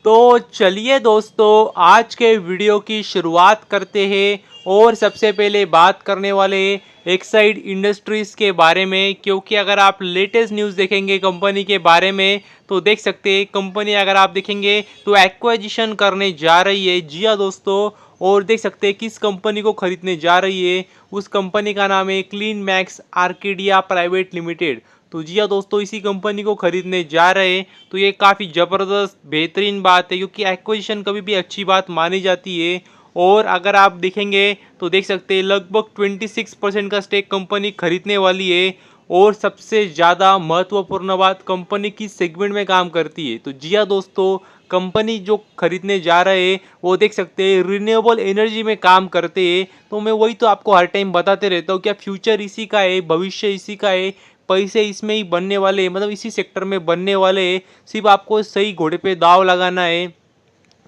तो चलिए दोस्तों, आज के वीडियो की शुरुआत करते हैं और सबसे पहले बात करने वाले एक्साइड इंडस्ट्रीज़ के बारे में। क्योंकि अगर आप लेटेस्ट न्यूज़ देखेंगे कंपनी के बारे में तो देख सकते हैं कंपनी अगर आप देखेंगे तो एक्वाजिशन करने जा रही है। जी हाँ दोस्तों, और देख सकते हैं किस कंपनी को खरीदने जा रही है। उस कंपनी का नाम है clean max Arcadia private limited. तो जी हाँ दोस्तों, इसी कंपनी को खरीदने जा रहे हैं। तो ये काफ़ी ज़बरदस्त बेहतरीन बात है, क्योंकि एक्विजिशन कभी भी अच्छी बात मानी जाती है। और अगर आप देखेंगे तो देख सकते हैं लगभग 26% का स्टेक कंपनी खरीदने वाली है। और सबसे ज़्यादा महत्वपूर्ण बात, कंपनी किस सेगमेंट में काम करती है। तो जी हाँ दोस्तों, कंपनी जो खरीदने जा रहे हैं वो देख सकते हैं रिन्यूएबल एनर्जी में काम करते हैं। तो मैं वही तो आपको हर टाइम बताते रहता हूँ, क्या फ्यूचर इसी का है, भविष्य इसी का है, पैसे इसमें ही बनने वाले हैं, मतलब इसी सेक्टर में बनने वाले हैं। सिर्फ आपको सही घोड़े पे दाव लगाना है।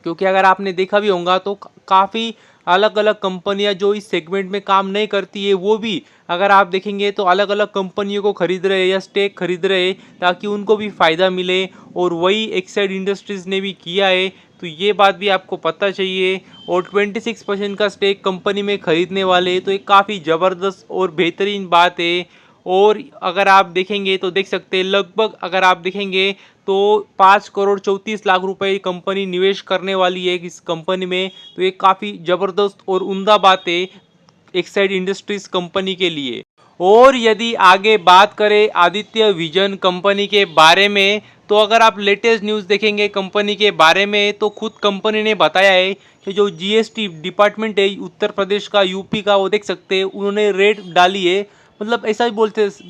क्योंकि अगर आपने देखा भी होगा तो काफ़ी अलग अलग कंपनियां जो इस सेगमेंट में काम नहीं करती है, वो भी अगर आप देखेंगे तो अलग अलग कंपनियों को खरीद रहे हैं या स्टेक खरीद रहे हैं, ताकि उनको भी फ़ायदा मिले। और वही एक्साइड इंडस्ट्रीज़ ने भी किया है। तो ये बात भी आपको पता चाहिए। और 26% का स्टेक कंपनी में खरीदने वाले, तो ये काफ़ी ज़बरदस्त और बेहतरीन बात है। और अगर आप देखेंगे तो देख सकते हैं लगभग अगर आप देखेंगे तो 5 करोड़ 34 लाख रुपए कंपनी निवेश करने वाली है इस कंपनी में। तो ये काफ़ी ज़बरदस्त और उम्दा बात है एक्साइड इंडस्ट्रीज कंपनी के लिए। और यदि आगे बात करें आदित्य विजन कंपनी के बारे में, तो अगर आप लेटेस्ट न्यूज़ देखेंगे कंपनी के बारे में तो खुद कंपनी ने बताया है कि जो जीएसटी डिपार्टमेंट है उत्तर प्रदेश का, यूपी का, वो देख सकते हैं उन्होंने रेड डाली है। मतलब ऐसा भी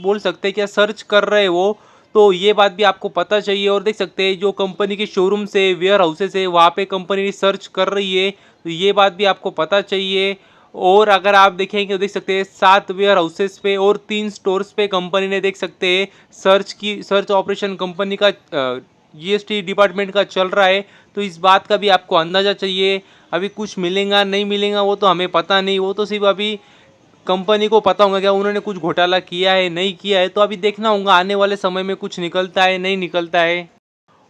बोल सकते हैं, क्या सर्च कर रहे हैं वो। तो ये बात भी आपको पता चाहिए। और देख सकते हैं जो कंपनी के शोरूम से वेयर हाउसेस है वहाँ पे कंपनी सर्च कर रही है। तो ये बात भी आपको पता चाहिए। और अगर आप देखेंगे तो देख सकते हैं 7 वेयर हाउसेस पे और 3 स्टोर्स पे कंपनी ने देख सकते हैं सर्च ऑपरेशन कंपनी का जीएसटी डिपार्टमेंट का चल रहा है। तो इस बात का भी आपको अंदाज़ा चाहिए। अभी कुछ मिलेगा नहीं मिलेगा वो तो हमें पता नहीं, वो तो सिर्फ अभी कंपनी को पता होगा क्या उन्होंने कुछ घोटाला किया है नहीं किया है। तो अभी देखना होगा आने वाले समय में कुछ निकलता है नहीं निकलता है।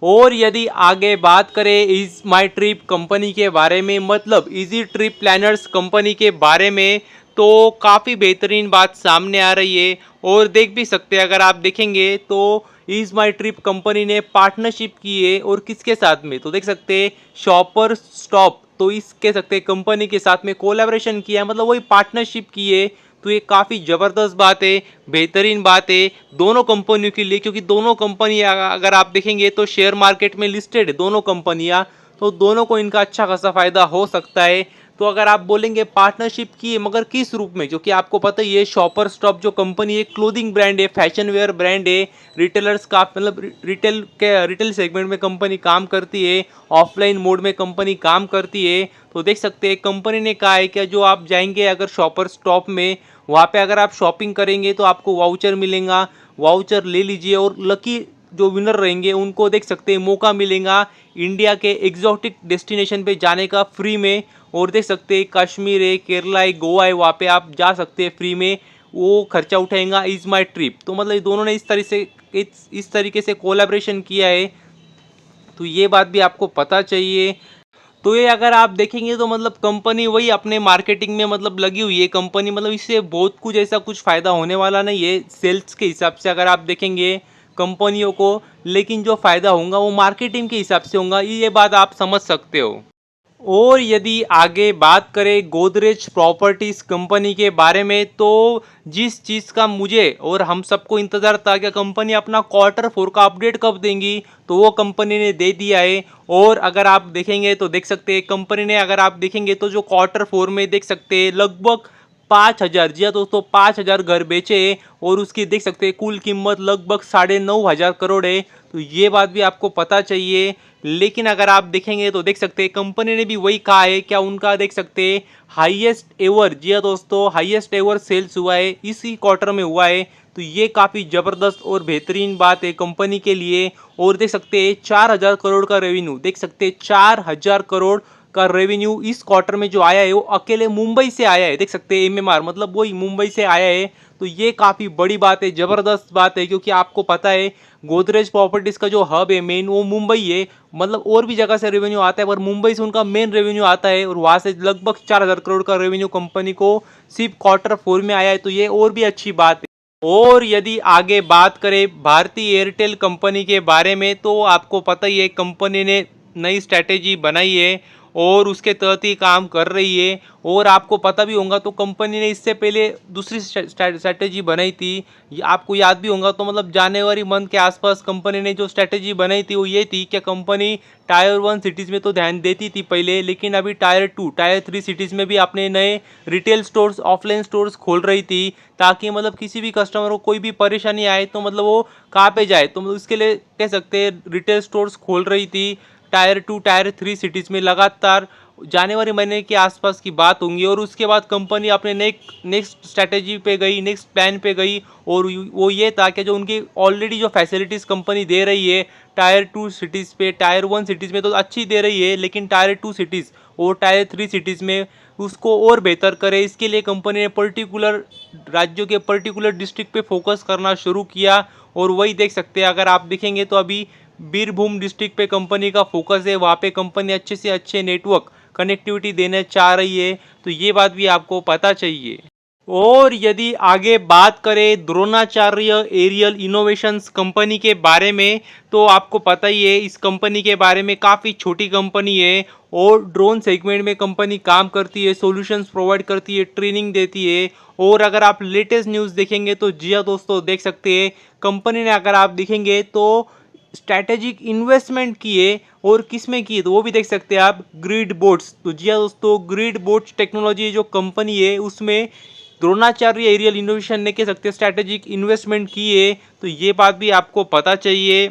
और यदि आगे बात करें इज माई ट्रिप कंपनी के बारे में, मतलब इजी ट्रिप प्लानर्स कंपनी के बारे में, तो काफ़ी बेहतरीन बात सामने आ रही है। और देख भी सकते हैं अगर आप देखेंगे तो इज माई ट्रिप कंपनी ने पार्टनरशिप की है। और किसके साथ में, तो देख सकते हैं शॉपर स्टॉप, तो इस कह सकते हैं कंपनी के साथ में कोलैबोरेशन किया है, मतलब वही पार्टनरशिप की है। तो ये काफ़ी ज़बरदस्त बात है, बेहतरीन बात है दोनों कंपनियों के लिए। क्योंकि दोनों कंपनी अगर आप देखेंगे तो शेयर मार्केट में लिस्टेड है दोनों कंपनियां, तो दोनों को इनका अच्छा खासा फ़ायदा हो सकता है। तो अगर आप बोलेंगे पार्टनरशिप की है, मगर किस रूप में, क्योंकि आपको पता ही है शॉपर स्टॉप जो कंपनी है क्लोथिंग ब्रांड है, फैशन वेयर ब्रांड है, रिटेलर्स का मतलब रिटेल सेगमेंट में कंपनी काम करती है, ऑफलाइन मोड में कंपनी काम करती है। तो देख सकते हैं कंपनी ने कहा है कि जो आप जाएंगे अगर शॉपर स्टॉप में, वहाँ पे अगर आप शॉपिंग करेंगे तो आपको वाउचर मिलेगा, वाउचर ले लीजिए। और लकी जो विनर रहेंगे उनको देख सकते हैं मौका मिलेगा इंडिया के एग्जॉटिक डेस्टिनेशन पे जाने का फ्री में। और देख सकते हैं कश्मीर है, केरला है, गोवा है, वहाँ पे आप जा सकते हैं फ्री में, वो खर्चा उठाएगा इज माई ट्रिप। तो मतलब दोनों ने इस तरीके से कोलैबोरेशन किया है। तो ये बात भी आपको पता चाहिए। तो ये अगर आप देखेंगे तो मतलब कंपनी वही अपने मार्केटिंग में मतलब लगी हुई है कंपनी, मतलब इससे बहुत कुछ ऐसा कुछ फ़ायदा होने वाला नहीं है सेल्स के हिसाब से अगर आप देखेंगे कंपनियों को। लेकिन जो फ़ायदा होगा वो मार्केटिंग के हिसाब से होगा, ये बात आप समझ सकते हो। और यदि आगे बात करें गोदरेज प्रॉपर्टीज़ कंपनी के बारे में, तो जिस चीज़ का मुझे और हम सबको इंतज़ार था कि कंपनी अपना Q4 का अपडेट कब देंगी, तो वो कंपनी ने दे दिया है। और अगर आप देखेंगे तो देख सकते हैं कंपनी ने, अगर आप देखेंगे तो जो Q4 में देख सकते हैं लगभग 5,000, जी हाँ दोस्तों 5,000 घर बेचे हैं। और उसकी देख सकते हैं कुल कीमत लगभग 9,500 करोड़ है। तो ये बात भी आपको पता चाहिए। लेकिन अगर आप देखेंगे तो देख सकते हैं कंपनी ने भी वही कहा है, क्या उनका देख सकते हैं हाईएस्ट एवर, जी हाँ दोस्तों हाईएस्ट एवर सेल्स हुआ है इसी क्वार्टर में हुआ है। तो ये काफ़ी ज़बरदस्त और बेहतरीन बात है कंपनी के लिए। और देख सकते हैं 4,000 करोड़ का रेवेन्यू, देख सकते हैं 4,000 करोड़ का रेवेन्यू इस क्वार्टर में जो आया है वो अकेले मुंबई से आया है। देख सकते हैं एमएमआर मतलब वही मुंबई से आया है। तो ये काफ़ी बड़ी बात है, ज़बरदस्त बात है, क्योंकि आपको पता है गोदरेज प्रॉपर्टीज़ का जो हब है मेन वो मुंबई है। मतलब और भी जगह से रेवेन्यू आता है पर मुंबई से उनका मेन रेवेन्यू आता है और वहाँ से लगभग 4,000 करोड़ का रेवेन्यू कंपनी को सिर्फ क्वार्टर 4 में आया है। तो ये और भी अच्छी बात है। और यदि आगे बात करें भारतीय एयरटेल कंपनी के बारे में, तो आपको पता ही है कंपनी ने नई स्ट्रैटेजी बनाई है और उसके तहत ही काम कर रही है। और आपको पता भी होगा तो कंपनी ने इससे पहले दूसरी स्ट्रैटेजी बनाई थी, आपको याद भी होगा तो मतलब जनवरी मंथ के आसपास कंपनी ने जो स्ट्रैटेजी बनाई थी वो ये थी कि कंपनी टायर 1 सिटीज़ में तो ध्यान देती थी पहले, लेकिन अभी टायर 2 टायर 3 सिटीज़ में भी अपने नए रिटेल स्टोर्स ऑफलाइन स्टोर्स खोल रही थी, ताकि मतलब किसी भी कस्टमर को कोई भी परेशानी आए तो मतलब वो कहाँ पे जाए। तो मतलब उसके लिए कह सकते हैं रिटेल स्टोर्स खोल रही थी टायर 2 टायर 3 सिटीज़ में लगातार। जनवरी महीने के आसपास की बात होंगी और उसके बाद कंपनी अपने नेक्स्ट स्ट्रैटेजी पे गई, नेक्स्ट प्लान पे गई और वो ये था कि जो उनकी ऑलरेडी जो फैसिलिटीज़ कंपनी दे रही है टायर 2 सिटीज़ पे, टायर 1 सिटीज़ में तो अच्छी दे रही है, लेकिन टायर 2 सिटीज़ और टायर 3 सिटीज़ में उसको और बेहतर करे। इसके लिए कंपनी ने पर्टिकुलर राज्यों के पर्टिकुलर डिस्ट्रिक्ट पे फोकस करना शुरू किया और वही देख सकते हैं अगर आप देखेंगे तो अभी बीरभूम डिस्ट्रिक्ट पे कंपनी का फोकस है। वहाँ पे कंपनी अच्छे से अच्छे नेटवर्क कनेक्टिविटी देना चाह रही है, तो ये बात भी आपको पता चाहिए। और यदि आगे बात करें द्रोणाचार्य एरियल इनोवेशंस कंपनी के बारे में, तो आपको पता ही है इस कंपनी के बारे में, काफ़ी छोटी कंपनी है और ड्रोन सेगमेंट में कंपनी काम करती है, सॉल्यूशंस प्रोवाइड करती है, ट्रेनिंग देती है। और अगर आप लेटेस्ट न्यूज़ देखेंगे तो जी हाँ दोस्तों देख सकते हैं कंपनी ने अगर आप देखेंगे तो स्ट्रैटेजिक इन्वेस्टमेंट किए और किस में किए तो वो भी देख सकते हैं आप, ग्रिड बोट्स। तो जी हाँ दोस्तों ग्रिड बोट्स टेक्नोलॉजी जो कंपनी है उसमें द्रोणाचार्य एरियल इनोवेशन ने कह सकते हैं स्ट्रैटेजिक इन्वेस्टमेंट की है, तो ये बात भी आपको पता चाहिए।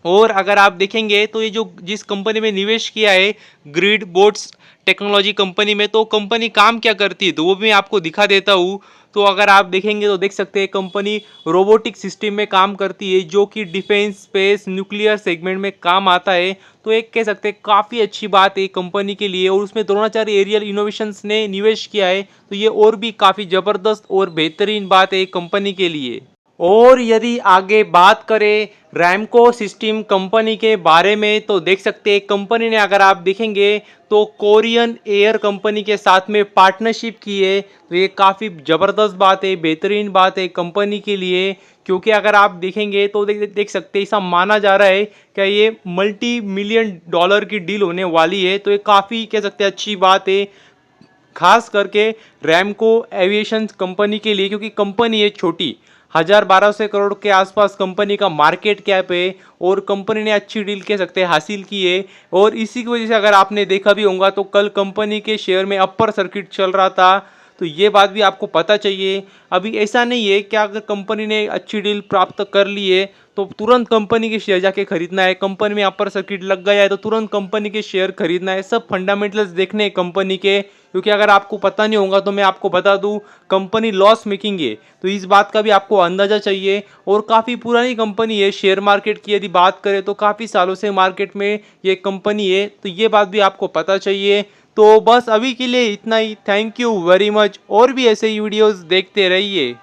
और अगर आप देखेंगे तो ये जो जिस कंपनी में निवेश किया है ग्रिड बोट्स टेक्नोलॉजी कंपनी में, तो कंपनी काम क्या करती है तो वो भी मैं आपको दिखा देता हूँ। तो अगर आप देखेंगे तो देख सकते हैं कंपनी रोबोटिक सिस्टम में काम करती है जो कि डिफेंस स्पेस न्यूक्लियर सेगमेंट में काम आता है। तो एक कह सकते हैं काफ़ी अच्छी बात है कंपनी के लिए और उसमें द्रोणाचार्य एरियल इनोवेशंस ने निवेश किया है, तो ये और भी काफ़ी ज़बरदस्त और बेहतरीन बात है कंपनी के लिए। और यदि आगे बात करें रैमको सिस्टम कंपनी के बारे में, तो देख सकते हैं कंपनी ने अगर आप देखेंगे तो कोरियन एयर कंपनी के साथ में पार्टनरशिप की है। तो ये काफ़ी ज़बरदस्त बात है, बेहतरीन बात है कंपनी के लिए, क्योंकि अगर आप देखेंगे तो देख सकते हैं ऐसा माना जा रहा है कि ये $multi-million की डील होने वाली है। तो ये काफ़ी कह सकते हैं अच्छी बात है खास करके रैमको एविएशन कंपनी के लिए, क्योंकि कंपनी है छोटी, 1,000-1,200 करोड़ के आसपास कंपनी का मार्केट कैप है और कंपनी ने अच्छी डील कह सकते हैं हासिल की है। और इसी की वजह से अगर आपने देखा भी होगा तो कल कंपनी के शेयर में अपर सर्किट चल रहा था, तो ये बात भी आपको पता चाहिए। अभी ऐसा नहीं है कि अगर कंपनी ने अच्छी डील प्राप्त कर ली है तो तुरंत कंपनी के शेयर जाके खरीदना है, कंपनी में अपर सर्किट लग गया है तो तुरंत कंपनी के शेयर खरीदना है। सब फंडामेंटल्स देखने हैं कंपनी के, क्योंकि अगर आपको पता नहीं होगा तो मैं आपको बता दूं कंपनी लॉस मेकिंग है, तो इस बात का भी आपको अंदाजा चाहिए। और काफ़ी पुरानी कंपनी है, शेयर मार्केट की यदि बात करें तो काफ़ी सालों से मार्केट में ये कंपनी है, तो ये बात भी आपको पता चाहिए। तो बस अभी के लिए इतना ही, थैंक यू वेरी मच। और भी ऐसे ही वीडियोस देखते रहिए।